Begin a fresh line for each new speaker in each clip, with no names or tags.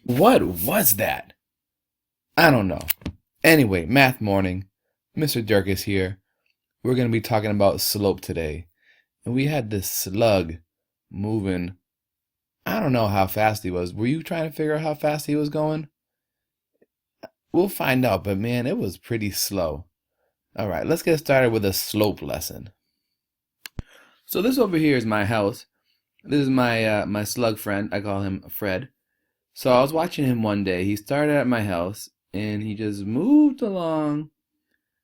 What was that? I don't know. Anyway, Math Morning. Mr. Dirk is here. We're going to be talking about slope today. And we had this slug moving. I don't know how fast he was. Were you trying to figure out how fast he was going? We'll find out, but man, it was pretty slow. All right, let's get started with a slope lesson. So this over here is my house. This is my slug friend. I call him Fred. So I was watching him one day. He started at my house and he just moved along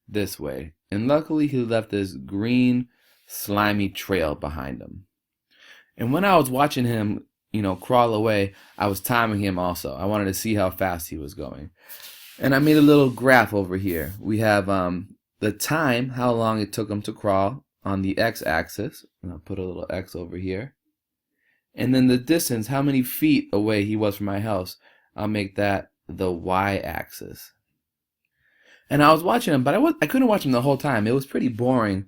this way. And luckily he left this green slimy trail behind him. And when I was watching him, crawl away, I was timing him also. I wanted to see how fast he was going. And I made a little graph over here. We have the time, how long it took him to crawl on the x-axis. And I'll put a little x over here. And then the distance, how many feet away he was from my house. I'll make that the y-axis. And I was watching him, but I couldn't watch him the whole time. It was pretty boring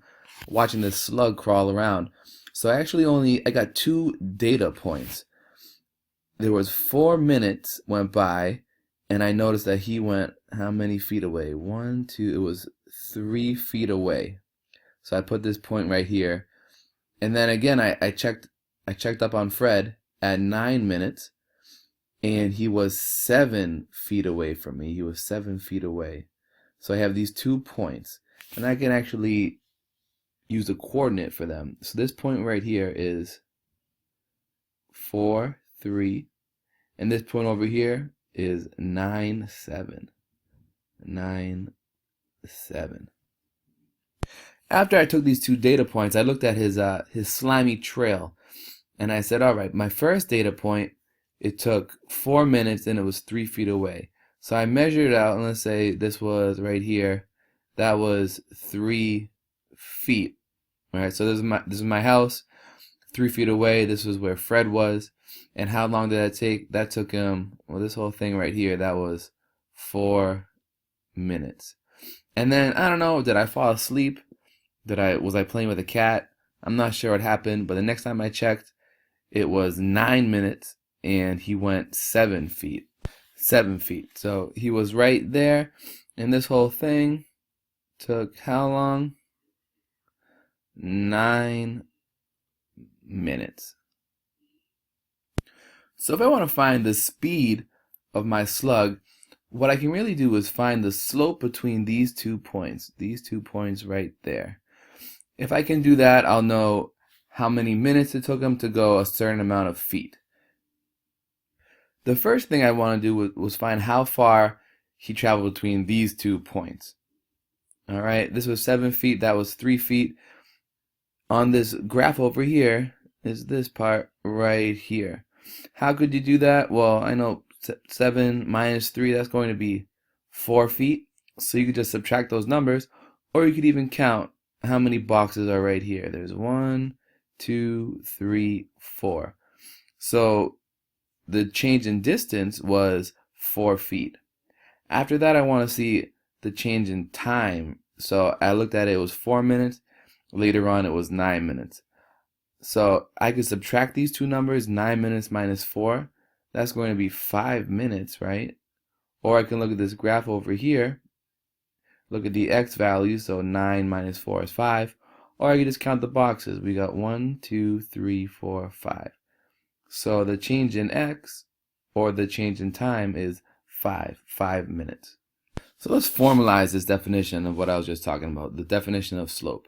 watching this slug crawl around. So I got 2 data points. There was 4 minutes went by, and I noticed that he went how many feet away? 1, 2, it was 3 feet away. So I put this point right here. And then again, I checked up on Fred at 9 minutes, and he was 7 feet away from me. He was 7 feet away. So I have these 2 points, and I can actually use a coordinate for them. So this point right here is 4, 3, and this point over here is 9, 7. 9, 7. After I took these 2 data points, I looked at his slimy trail, and I said, all right, my first data point, it took 4 minutes and it was 3 feet away. So I measured it out, and let's say this was right here. That was 3 feet. All right, so this is my house, 3 feet away. This was where Fred was. And how long did that take? That took him, well, this whole thing right here, that was 4 minutes. And then, I don't know, did I fall asleep? Was I playing with a cat? I'm not sure what happened, but the next time I checked, it was 9 minutes, and he went 7 feet. 7 feet. So he was right there, and this whole thing took how long? 9 minutes. So if I want to find the speed of my slug, what I can really do is find the slope between these 2 points right there. If I can do that, I'll know how many minutes it took him to go a certain amount of feet. The first thing I want to do was find how far he traveled between these 2 points. All right, this was 7 feet, that was 3 feet. On this graph over here is this part right here. How could you do that? Well, I know 7 minus 3, that's going to be 4 feet. So you could just subtract those numbers, or you could even count how many boxes are right here. There's 1, 2, 3, 4. So the change in distance was 4 feet. After that, I want to see the change in time. So I looked at it, it was 4 minutes. Later on, it was 9 minutes. So I could subtract these 2 numbers, 9 minutes minus 4. That's going to be 5 minutes, right? Or I can look at this graph over here. Look at the x value, so 9 minus 4 is 5. Or I can just count the boxes. We got 1, 2, 3, 4, 5. So the change in x, or the change in time, is 5 minutes. So let's formalize this definition of what I was just talking about, the definition of slope.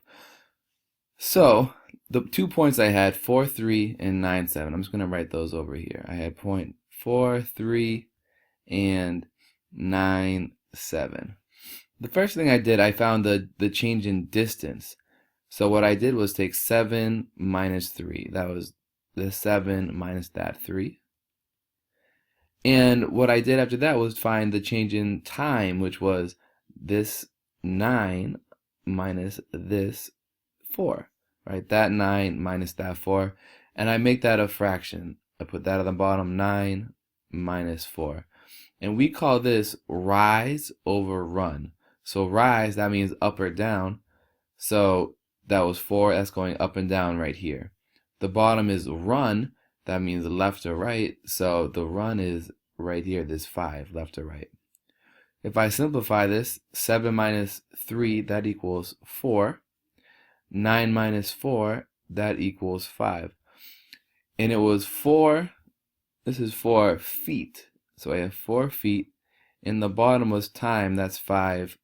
So the 2 points I had, 4, 3, and 9, 7. I'm just going to write those over here. I had point 4, 3, and 9, 7. The first thing I did, I found the change in distance. So what I did was take 7 minus 3. That was the 7 minus that 3. And what I did after that was find the change in time, which was this 9 minus this 4. Right? That 9 minus that 4. And I make that a fraction. I put that at the bottom, 9 minus 4. And we call this rise over run. So rise, that means up or down. So that was 4, that's going up and down right here. The bottom is run, that means left or right. So the run is right here, this 5, left to right. If I simplify this, 7 minus 3, that equals 4. 9 minus 4, that equals 5. And it was 4, this is 4 feet. So I have 4 feet. And the bottom was time, that's 5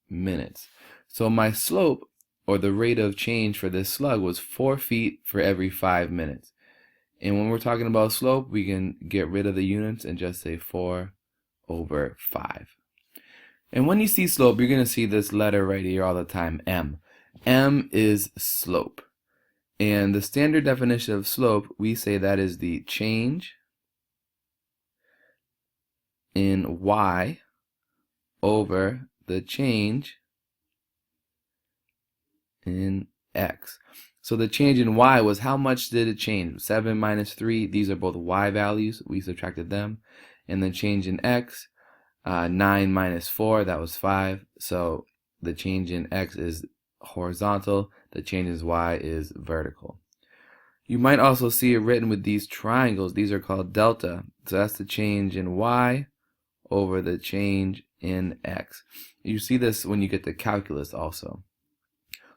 minutes. So my slope, or the rate of change for this slug, was 4 feet for every 5 minutes. And when we're talking about slope, we can get rid of the units and just say 4 over 5. And when you see slope, you're going to see this letter right here all the time, m. M is slope. And the standard definition of slope, we say that is the change in y over the change in x. So the change in y was how much did it change? 7 minus 3, these are both y values, we subtracted them. And the change in x, 9 minus 4, that was 5. So the change in x is horizontal, the change in y is vertical. You might also see it written with these triangles. These are called delta. So that's the change in y over the change in x. You see this when you get to calculus also.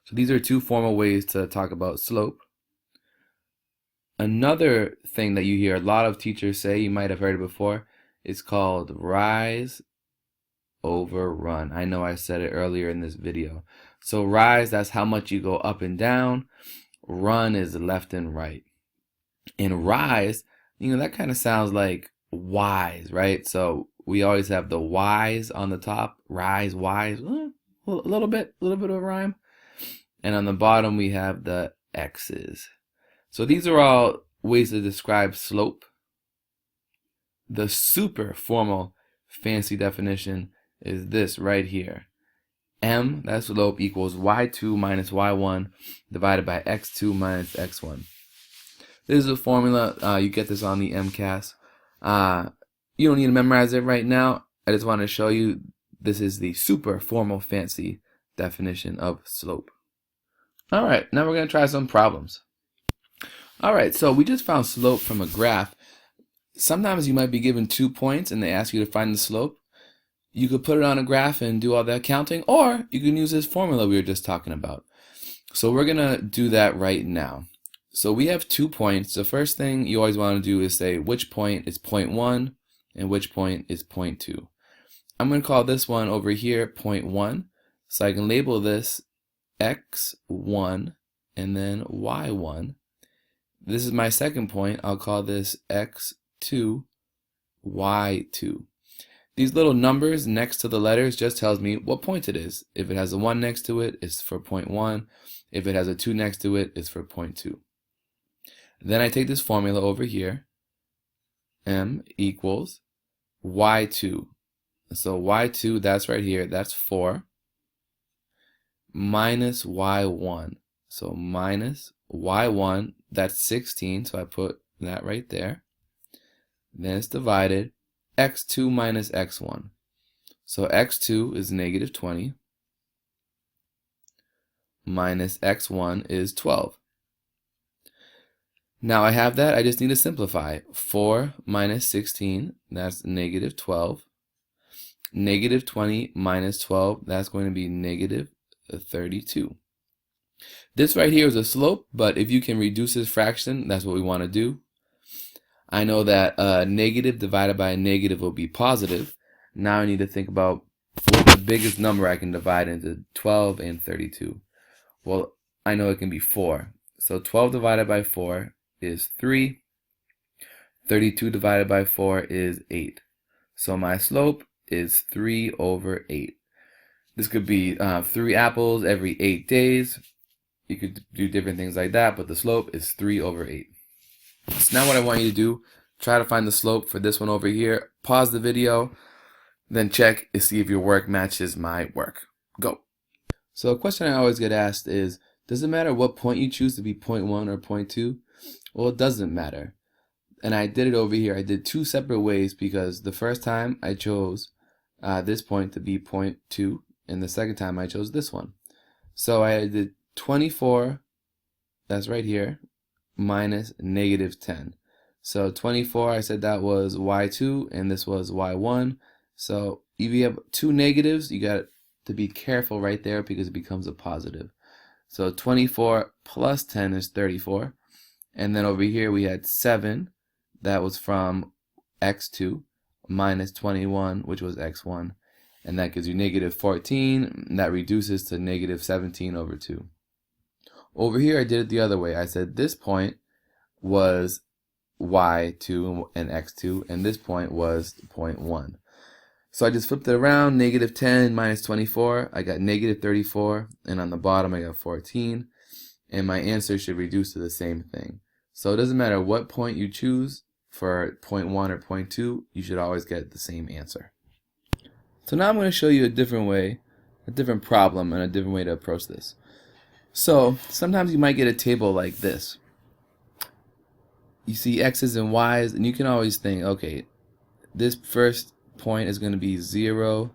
So these are two formal ways to talk about slope. Another thing that you hear a lot of teachers say, you might have heard it before, is called rise over run. I know I said it earlier in this video. So rise, that's how much you go up and down. Run is left and right. And rise, that kind of sounds like wise, right? So we always have the Y's on the top. Rise, wise, a little bit of a rhyme. And on the bottom we have the X's. So these are all ways to describe slope. The super formal fancy definition is this right here. M, that's slope, equals y2 minus y1 divided by x2 minus x1. This is a formula. You get this on the MCAS. You don't need to memorize it right now. I just want to show you this is the super formal fancy definition of slope. Alright, now we're going to try some problems. Alright, so we just found slope from a graph. Sometimes you might be given 2 points and they ask you to find the slope. You could put it on a graph and do all that counting, or you can use this formula we were just talking about. So we're going to do that right now. So we have 2 points. The first thing you always want to do is say which point is point 1 and which point is point 2. I'm going to call this one over here point 1. So I can label this x1 and then y1. This is my second point. I'll call this x2, y2. These little numbers next to the letters just tells me what point it is. If it has a 1 next to it, it's for point 1. If it has a 2 next to it, it's for point 2. Then I take this formula over here. M equals y2. So y2, that's right here, that's 4. Minus y1. So minus y1, that's 16. So I put that right there. Then it's divided. x2 minus x1. So x2 is negative 20 minus x1 is 12. Now I have that, I just need to simplify. 4 minus 16, that's negative 12. Negative 20 minus 12, that's going to be negative 32. This right here is a slope, but if you can reduce this fraction, that's what we want to do. I know that negative divided by a negative will be positive. Now I need to think about what's the biggest number I can divide into 12 and 32. Well, I know it can be 4. So 12 divided by 4 is 3. 32 divided by 4 is 8. So my slope is 3 over 8. This could be 3 apples every 8 days. You could do different things like that, but the slope is 3 over 8. So now what I want you to do, try to find the slope for this one over here. Pause the video, then check and see if your work matches my work. Go. So a question I always get asked is, does it matter what point you choose to be point 1 or point 2? Well, it doesn't matter. And I did it over here. I did 2 separate ways because the first time I chose this point to be point 2, and the second time I chose this one. So I did 24, that's right here, minus negative 10. So 24, I said that was y2, and this was y1. So if you have two negatives, you got to be careful right there because it becomes a positive. So 24 plus 10 is 34. And then over here we had 7, that was from x2, minus 21, which was x1. And that gives you negative 14, and that reduces to negative 17 over 2. Over here I did it the other way. I said this point was y2 and x2, and this point was point 1. So I just flipped it around, negative 10 minus 24, I got negative 34, and on the bottom I got 14, and my answer should reduce to the same thing. So it doesn't matter what point you choose for point 1 or point 2, you should always get the same answer. So now I'm going to show you a different way, a different problem, and a different way to approach this. So sometimes you might get a table like this. You see x's and y's, and you can always think, okay, this first point is going to be 0,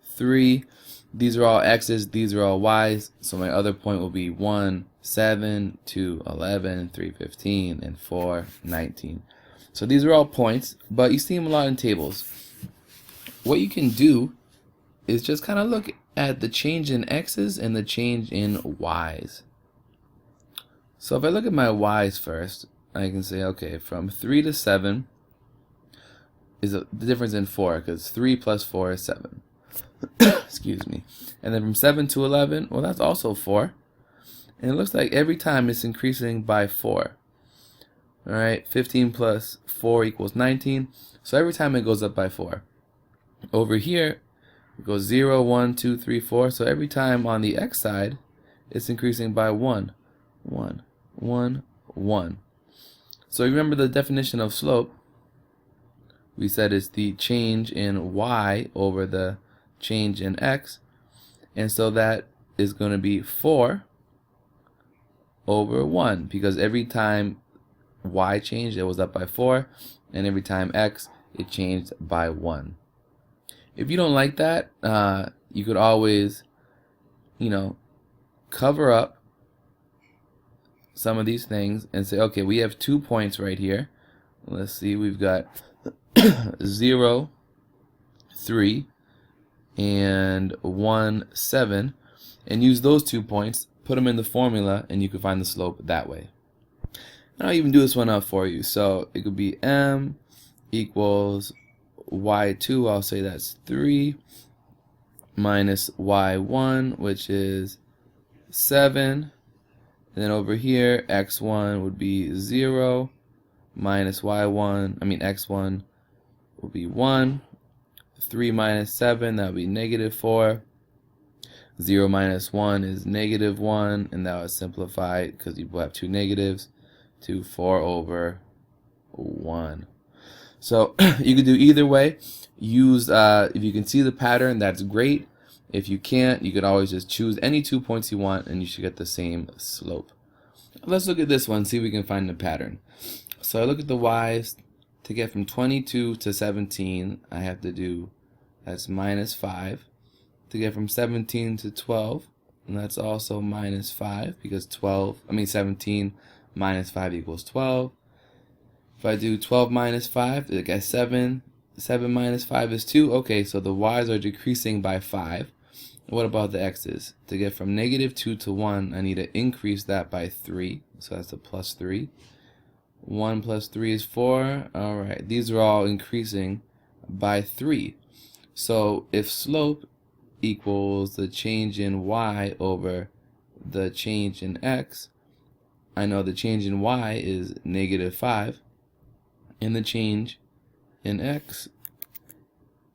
3. These are all x's, these are all y's, so my other point will be 1, 7, 2, 11, 3, 15, and 4, 19. So these are all points, but you see them a lot in tables. What you can do is just kind of look at the change in x's and the change in y's. So if I look at my y's first, I can say, okay, from 3 to 7 is the difference in 4, because 3 plus 4 is 7. Excuse me. And then from 7 to 11, well, that's also 4. And it looks like every time it's increasing by 4. All right, 15 plus 4 equals 19. So every time it goes up by 4. Over here, it goes 0, 1, 2, 3, 4. So every time on the x side, it's increasing by 1, 1, 1, 1. So remember the definition of slope. We said it's the change in y over the change in x. And so that is going to be 4 over 1, because every time y changed, it was up by 4, and every time x, it changed by 1. If you don't like that, you could always, cover up some of these things and say, okay, we have 2 points right here. Let's see, we've got 0, 3, and 1, 7, and use those 2 points, put them in the formula, and you can find the slope that way. And I'll even do this one up for you. So it could be m equals y2, I'll say that's 3, minus y1, which is 7. And then over here, x1 would be 0, minus x1 will be 1. 3 minus 7, that would be negative 4. 0 minus 1 is negative 1, and that was simplified because you have 2 negatives to 4 over 1. So you could do either way. Use if you can see the pattern, that's great. If you can't, you could always just choose any 2 points you want, and you should get the same slope. Let's look at this one, see if we can find the pattern. So I look at the y's. To get from 22 to 17, I have to do, that's minus 5. To get from 17 to 12, and that's also minus 5, because 17 minus 5 equals 12. If I do 12 minus 5, I get 7. 7 minus 5 is 2. Okay, so the y's are decreasing by 5. What about the x's? To get from negative 2 to 1, I need to increase that by 3. So that's a plus 3. 1 plus 3 is 4. Alright, these are all increasing by 3. So if slope equals the change in y over the change in x, I know the change in y is negative 5, and the change in x,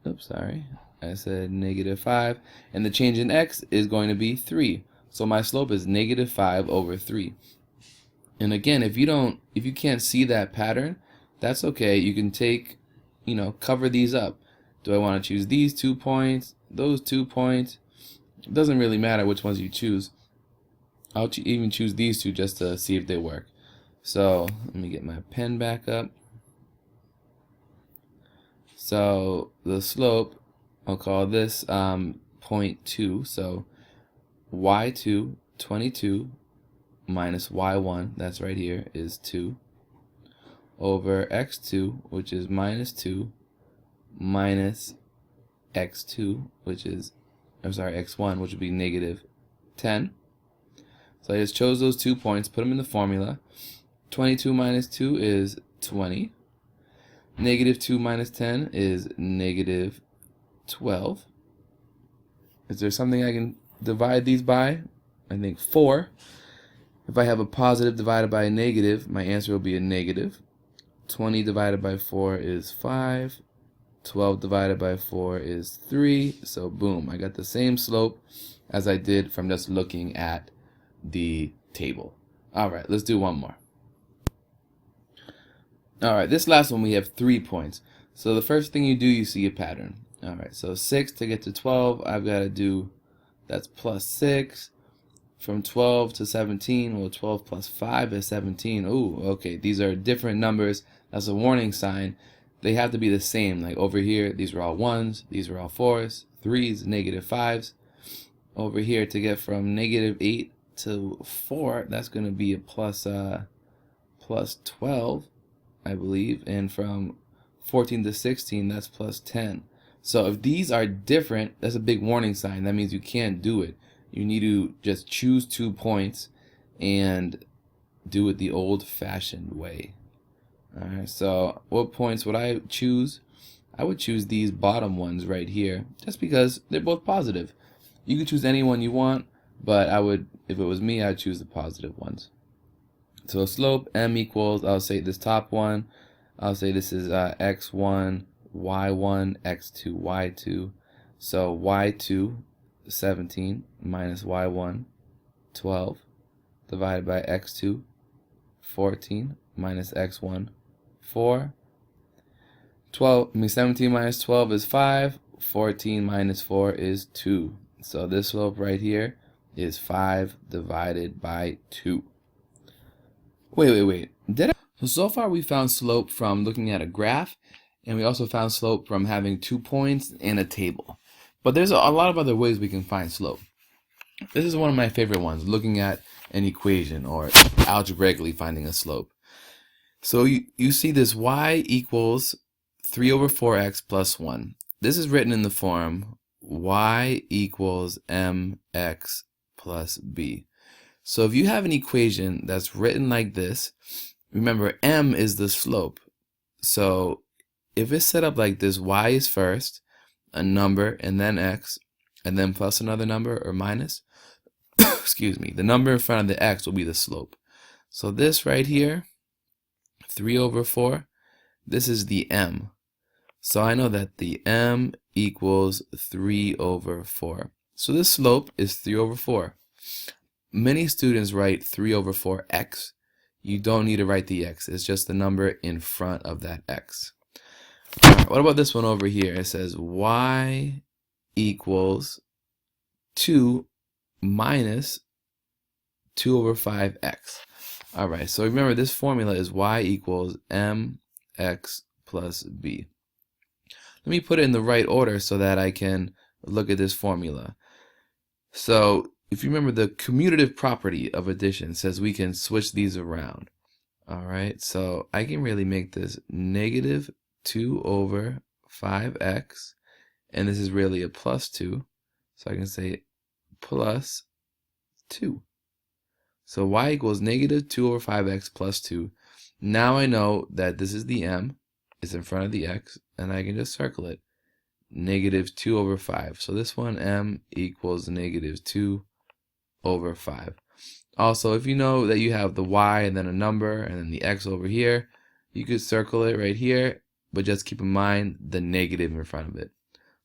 I said negative 5, and the change in x is going to be 3. So my slope is negative 5 over 3. And again, if you can't see that pattern, that's okay. You can cover these up. Do I want to choose these 2 points, those 2 points? It doesn't really matter which ones you choose. I'll even choose these 2 just to see if they work. So let me get my pen back up. So the slope, I'll call this 0.2. So y2, 22, minus y1, that's right here, is 2, over x2, which is minus 2, minus x2, which is, I'm sorry, x1, which would be negative 10. So I just chose those 2 points, put them in the formula. 22 minus 2 is 20. Negative 2 minus 10 is negative 12. Is there something I can divide these by? I think 4. If I have a positive divided by a negative, my answer will be a negative. 20 divided by 4 is 5. 12 divided by 4 is 3. So boom, I got the same slope as I did from just looking at the table. Alright, let's do one more. Alright, this last one we have 3 points. So the first thing you do, you see a pattern. Alright, so 6 to get to 12, I've got to do, that's plus 6. From 12 to 17, well, 12 plus 5 is 17. Ooh, okay, these are different numbers. That's a warning sign. They have to be the same. Like over here, these are all 1s, these are all 4s, 3s, negative 5s. Over here, to get from negative 8 to 4, that's going to be a plus 12, I believe. And from 14 to 16, that's plus 10. So if these are different, that's a big warning sign. That means you can't do it. You need to just choose 2 points and do it the old-fashioned way. Alright, so what points would I choose? I would choose these bottom ones right here, just because they're both positive. You can choose any one you want, but I would, if it was me, I'd choose the positive ones. So slope m equals, I'll say this top one, I'll say this is x1, y1, x2, y2. So y2, 17 minus y1, 12, divided by x2, 14 minus x1, 4. 17 minus 12 is 5. 14 minus 4 is 2. So this slope right here is 5 divided by 2. Wait. So far we found slope from looking at a graph, and we also found slope from having 2 points in a table. But there's a lot of other ways we can find slope. This is one of my favorite ones, looking at an equation or algebraically finding a slope. So you see this y equals 3 over 4x plus 1. This is written in the form y equals mx plus b. So if you have an equation that's written like this, remember m is the slope. So if it's set up like this, y is first, a number, and then x, and then plus another number or minus, excuse me, the number in front of the x will be the slope. So this right here, 3 over 4, this is the m. So I know that the m equals 3 over 4. So this slope is 3 over 4. Many students write 3 over 4x. You don't need to write the x. It's just the number in front of that x. Right, what about this one over here? It says y equals 2 minus 2 over 5x. Alright, so remember this formula is y equals mx plus b. Let me put it in the right order so that I can look at this formula. So if you remember, the commutative property of addition says we can switch these around. Alright, so I can really make this negative 2 over 5x, and this is really a plus 2, so I can say plus 2. So y equals negative 2 over 5x plus 2. Now I know that this is the m, it's in front of the x, and I can just circle it. Negative 2 over 5. So this one, m equals negative 2 over 5. Also, if you know that you have the y and then a number and then the x over here, you could circle it right here, but just keep in mind the negative in front of it.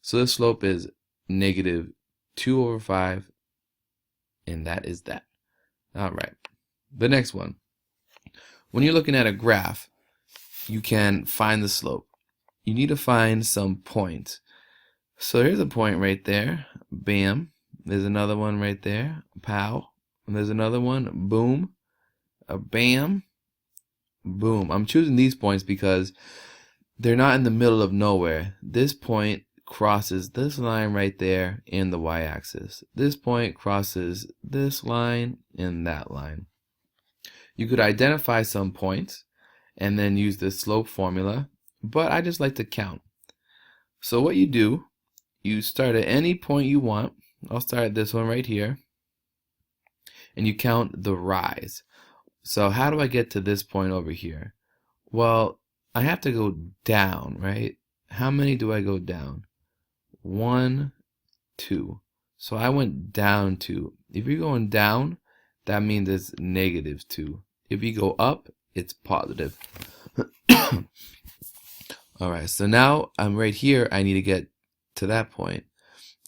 So the slope is negative 2 over 5, and that is that. Alright, the next one. When you're looking at a graph, you can find the slope. You need to find some points. So here's a point right there, bam. There's another one right there, pow. And there's another one, boom, a bam, boom. I'm choosing these points because they're not in the middle of nowhere. This point crosses this line right there in the y-axis. This point crosses this line and that line. You could identify some points and then use the slope formula, but I just like to count. So what you do, you start at any point you want. I'll start at this one right here, and you count the rise. So how do I get to this point over here? Well, I have to go down, right? How many do I go down? 1, 2. So I went down 2. If you're going down, that means it's -2. If you go up, it's positive. Alright, so now I'm right here. I need to get to that point.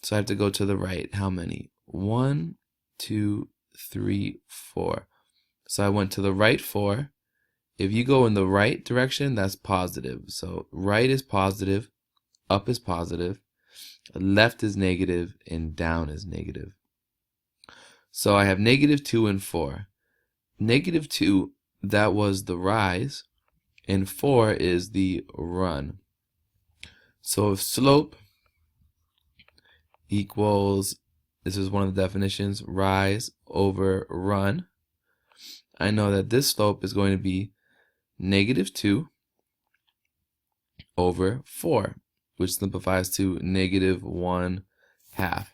So I have to go to the right. How many? 1, 2, 3, 4. So I went to the right 4. If you go in the right direction, that's positive. So right is positive, up is positive, left is negative, and down is negative. So I have -2 and 4. -2, that was the rise, and 4 is the run. So if slope equals, this is one of the definitions, rise over run, I know that this slope is going to be -2 over 4, which simplifies to -1/2.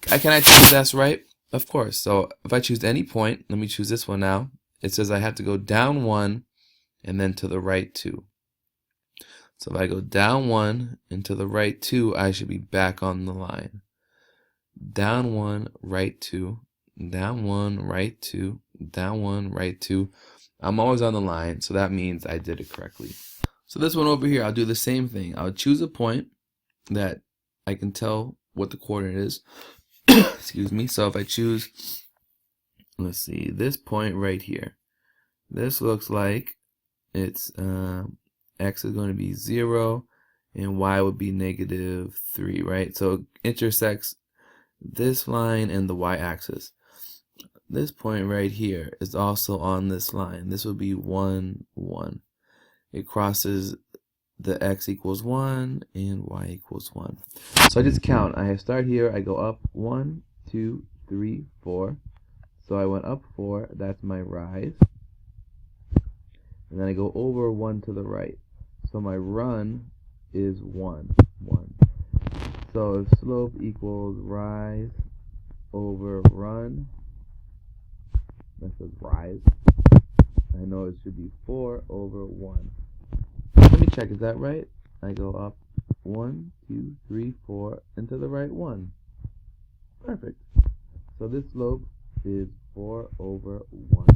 Can I choose that's right? Of course. So if I choose any point, let me choose this one now. It says I have to go down 1 and then to the right 2. So if I go down 1 and to the right 2, I should be back on the line. Down 1, right 2, down 1, right 2, down 1, right 2. I'm always on the line, so that means I did it correctly. So this one over here, I'll do the same thing. I'll choose a point that I can tell what the coordinate is. Excuse me. So if I choose, let's see, this point right here. This looks like it's x is going to be 0 and y would be -3, right? So it intersects this line and the y-axis. This point right here is also on this line. This would be 1, 1. It crosses the x equals 1 and y equals 1. So I just count. I start here. I go up 1, 2, 3, 4. So I went up 4. That's my rise. And then I go over 1 to the right. So my run is 1, 1. So if slope equals rise over run, that says rise, I know it should be 4 over 1. Let me check, is that right? I go up 1, 2, 3, 4, and to the right 1. Perfect. So this slope is 4 over 1.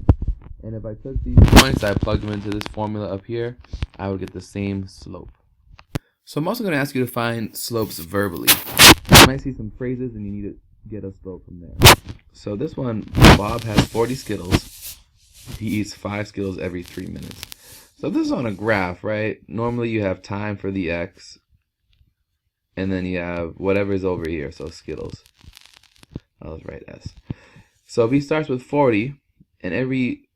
And if I took these points, I plugged them into this formula up here, I would get the same slope. So I'm also going to ask you to find slopes verbally. You might see some phrases and you need to get a slope from there. So this one, Bob has 40 Skittles. He eats 5 Skittles every 3 minutes. So this is on a graph, right? Normally you have time for the x, and then you have whatever is over here, so Skittles. I was right, S. So if he starts with 40, and every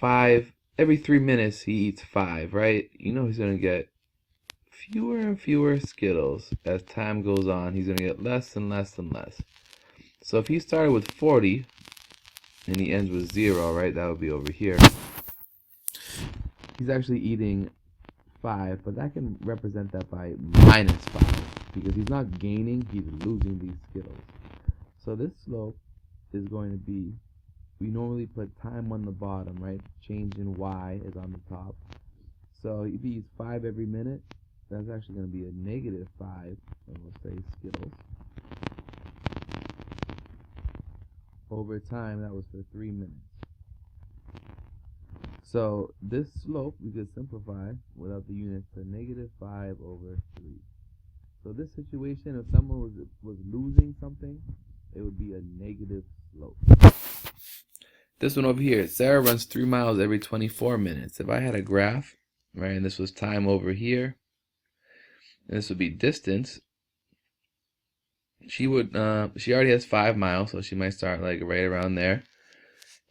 3 minutes he eats 5, right? You know he's going to get fewer and fewer Skittles. As time goes on, he's going to get less and less and less. So if he started with 40, and he ends with 0, right? That would be over here. He's actually eating 5, but that can represent that by -5, because he's not gaining, he's losing these Skittles. So this slope is going to be, we normally put time on the bottom, right? Change in y is on the top. So if he eats 5 every minute, that's actually going to be a -5, and we'll say Skittles. Over time, that was for 3 minutes. So this slope we could simplify without the units to -5 over 3. So this situation, if someone was losing something, it would be a negative slope. This one over here, Sarah runs 3 miles every 24 minutes. If I had a graph, right, and this was time over here, and this would be distance, she would she already has 5 miles, so she might start like right around there,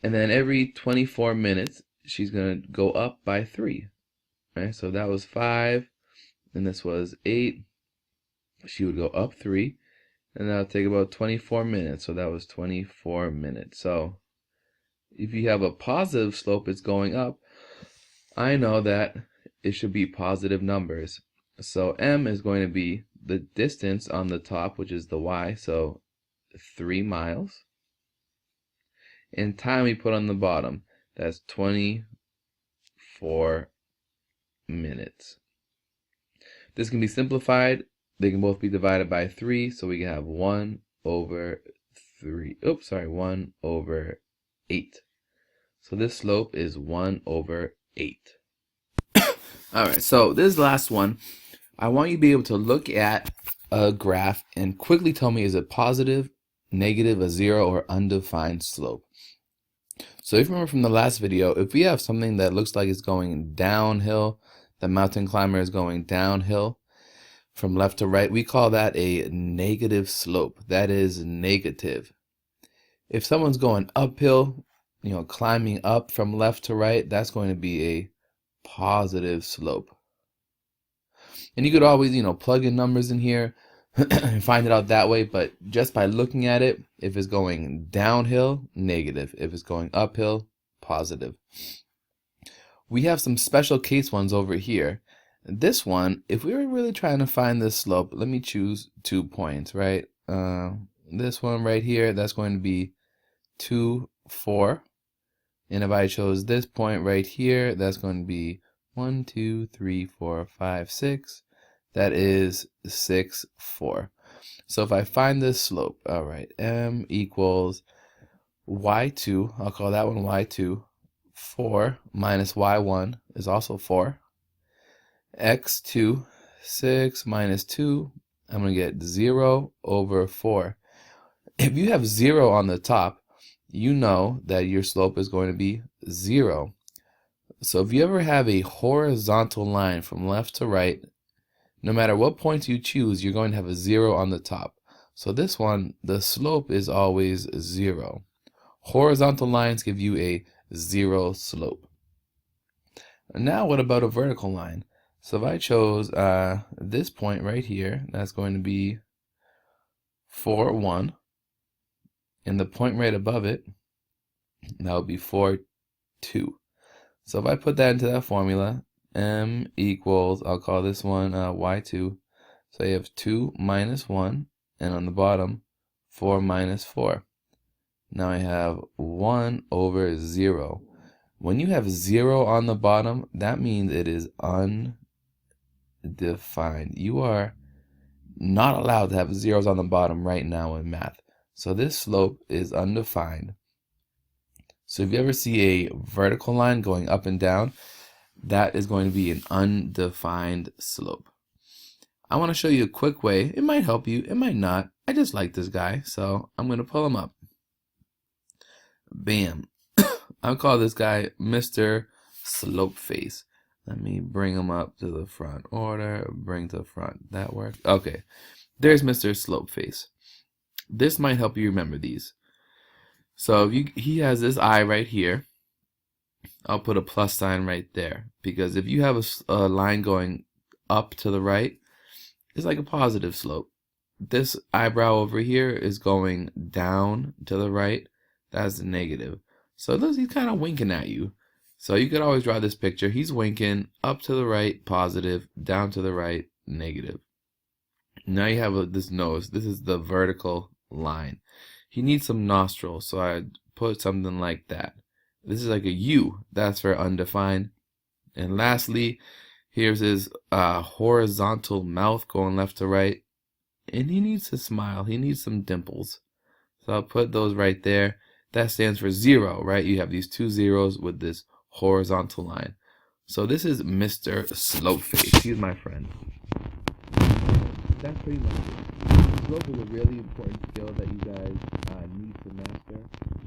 and then every 24 minutes she's gonna go up by 3, right? So that was 5, and this was 8. She would go up 3, and that'll take about 24 minutes. So that was 24 minutes. So if you have a positive slope, it's going up. I know that it should be positive numbers. So m is going to be the distance on the top, which is the y, so 3 miles. And time we put on the bottom, that's 24 minutes. This can be simplified. They can both be divided by 3, so we can have 1 over 3. Oops, sorry, 1 over 8. So this slope is 1 over 8. All right, so this last one, I want you to be able to look at a graph and quickly tell me, is it positive, negative, a 0, or undefined slope? So if you remember from the last video, if we have something that looks like it's going downhill, the mountain climber is going downhill from left to right, we call that a negative slope. That is negative. If someone's going uphill, climbing up from left to right, that's going to be a positive slope. And you could always, plug in numbers in here and find it out that way, but just by looking at it, if it's going downhill, negative. If it's going uphill, positive. We have some special case ones over here. This one, if we were really trying to find this slope, let me choose 2 points, right? This one right here, that's going to be 2, 4. And if I chose this point right here, that's going to be 1, 2, 3, 4, 5, 6. That is 6, 4. So if I find this slope, all right, m equals y2, I'll call that one y2, 4 minus y1 is also 4, x2, 6 minus 2, I'm going to get 0 over 4. If you have 0 on the top, you know that your slope is going to be 0. So if you ever have a horizontal line from left to right, no matter what points you choose, you're going to have a 0 on the top. So this one, the slope is always 0. Horizontal lines give you a 0 slope. Now what about a vertical line? So if I chose this point right here, that's going to be 4, 1. And the point right above it, that would be 4, 2. So if I put that into that formula, m equals, I'll call this one y2. So you have 2 minus 1, and on the bottom, 4 minus 4. Now I have 1 over 0. When you have 0 on the bottom, that means it is undefined. You are not allowed to have zeros on the bottom right now in math. So this slope is undefined. So if you ever see a vertical line going up and down, that is going to be an undefined slope. I want to show you a quick way. It might help you, it might not. I just like this guy, so I'm going to pull him up. Bam. I'll call this guy Mr. Slope Face. Let me bring him up to the front. Order, bring to the front. That works? Okay. There's Mr. Slope Face. This might help you remember these. So if he has this eye right here. I'll put a plus sign right there, because if you have a line going up to the right, it's like a positive slope. This eyebrow over here is going down to the right. That's negative. So he's kind of winking at you. So you could always draw this picture. He's winking up to the right, positive, down to the right, negative. Now you have this nose. This is the vertical line. He needs some nostrils, so I put something like that. This is like a U. That's for undefined. And lastly, here's his horizontal mouth going left to right. And he needs to smile. He needs some dimples. So I'll put those right there. That stands for 0, right? You have these 2 zeros with this horizontal line. So this is Mr. Slopeface. He's my friend. That's pretty much it. Slope is a really important skill that you guys need to master.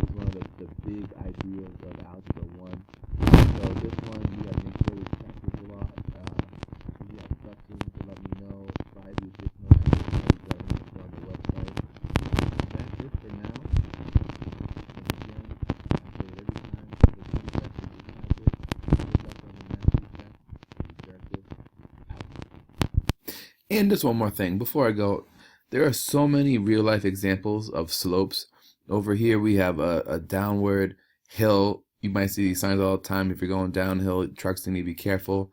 It's one of the big ideas of Algebra 1. So this one, you gotta make sure we practice a lot. If you have questions, let me know. Try the additional exercises that I mentioned on the website. That's it for now. And again, I say it every time. The 20 seconds is magic. Good luck on the mastery test. Objective out. And just one more thing before I go. There are so many real-life examples of slopes. Over here we have a downward hill. You might see these signs all the time. If you're going downhill, trucks need to be careful.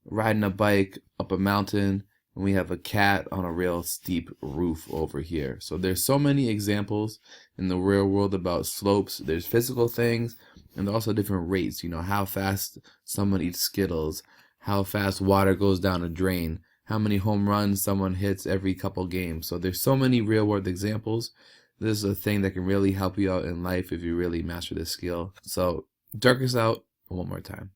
Riding a bike up a mountain, and we have a cat on a real steep roof over here. So there's so many examples in the real world about slopes. There's physical things, and also different rates. You know, how fast someone eats Skittles, how fast water goes down a drain, how many home runs someone hits every couple games. So there's so many real world examples. This is a thing that can really help you out in life if you really master this skill. So dark us out one more time.